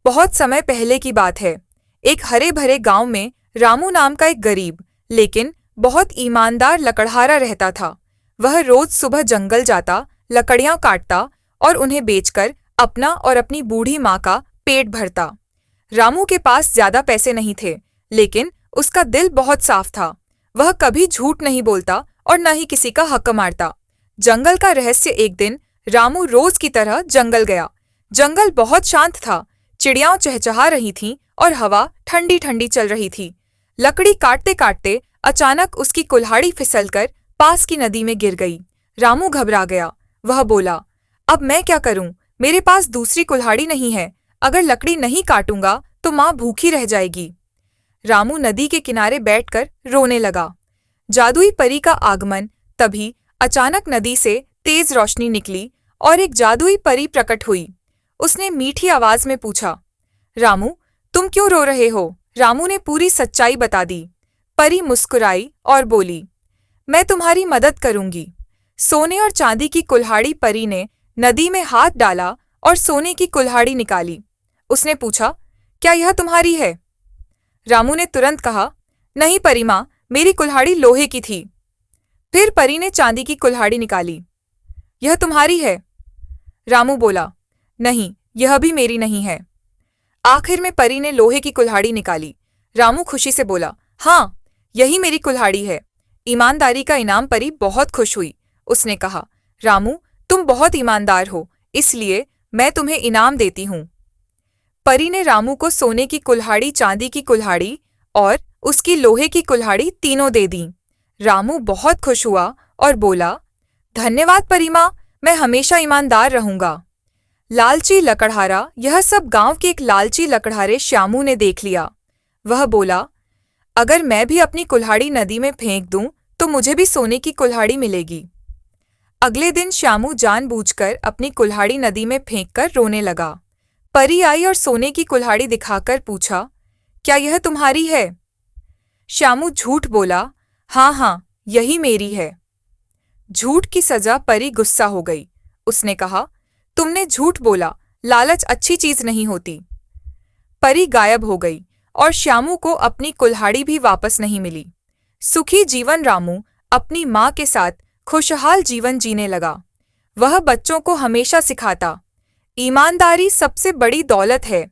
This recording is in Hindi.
बहुत समय पहले की बात है। एक हरे भरे गांव में रामू नाम का एक गरीब लेकिन बहुत ईमानदार लकड़हारा रहता था। वह रोज सुबह जंगल जाता, लकड़ियां काटता और उन्हें बेचकर अपना और अपनी बूढ़ी माँ का पेट भरता। रामू के पास ज्यादा पैसे नहीं थे, लेकिन उसका दिल बहुत साफ था। वह कभी झूठ नहीं बोलता और न ही किसी का हक मारता। जंगल का रहस्य। एक दिन रामू रोज की तरह जंगल गया। जंगल बहुत शांत था। चिड़ियाओं चहचहा रही थीं और हवा ठंडी ठंडी चल रही थी। लकड़ी काटते काटते अचानक उसकी कुल्हाड़ी फिसलकर पास की नदी में गिर गई। रामू घबरा गया। वह बोला, अब मैं क्या करूं? मेरे पास दूसरी कुल्हाड़ी नहीं है। अगर लकड़ी नहीं काटूंगा तो माँ भूखी रह जाएगी। रामू नदी के किनारे बैठकर रोने लगा। जादुई परी का आगमन। तभी अचानक नदी से तेज रोशनी निकली और एक जादुई परी प्रकट हुई। उसने मीठी आवाज में पूछा, रामू, तुम क्यों रो रहे हो? रामू ने पूरी सच्चाई बता दी। परी मुस्कुराई और बोली, मैं तुम्हारी मदद करूंगी। सोने और चांदी की कुल्हाड़ी। परी ने नदी में हाथ डाला और सोने की कुल्हाड़ी निकाली। उसने पूछा, क्या यह तुम्हारी है? रामू ने तुरंत कहा, नहीं परी माँ, मेरी कुल्हाड़ी लोहे की थी। फिर परी ने चांदी की कुल्हाड़ी निकाली। यह तुम्हारी है? रामू बोला, नहीं, यह भी मेरी नहीं है। आखिर में परी ने लोहे की कुल्हाड़ी निकाली। रामू खुशी से बोला, हाँ, यही मेरी कुल्हाड़ी है। ईमानदारी का इनाम। परी बहुत खुश हुई। उसने कहा, रामू, तुम बहुत ईमानदार हो, इसलिए मैं तुम्हें इनाम देती हूँ। परी ने रामू को सोने की कुल्हाड़ी, चांदी की कुल्हाड़ी और उसकी लोहे की कुल्हाड़ी तीनों दे दी। रामू बहुत खुश हुआ और बोला, धन्यवाद परी माँ, मैं हमेशा ईमानदार रहूंगा। लालची लकड़हारा। यह सब गांव के एक लालची लकड़हारे श्यामू ने देख लिया। वह बोला, अगर मैं भी अपनी कुल्हाड़ी नदी में फेंक दूं तो मुझे भी सोने की कुल्हाड़ी मिलेगी। अगले दिन श्यामू जानबूझकर अपनी कुल्हाड़ी नदी में फेंककर रोने लगा। परी आई और सोने की कुल्हाड़ी दिखाकर पूछा, क्या यह तुम्हारी है? श्यामू झूठ बोला, हाँ हाँ, यही मेरी है। झूठ की सजा। परी गुस्सा हो गई। उसने कहा, तुमने झूठ बोला, लालच अच्छी चीज नहीं होती। परी गायब हो गई और श्यामू को अपनी कुल्हाड़ी भी वापस नहीं मिली। सुखी जीवन। रामू अपनी माँ के साथ खुशहाल जीवन जीने लगा। वह बच्चों को हमेशा सिखाता, ईमानदारी सबसे बड़ी दौलत है।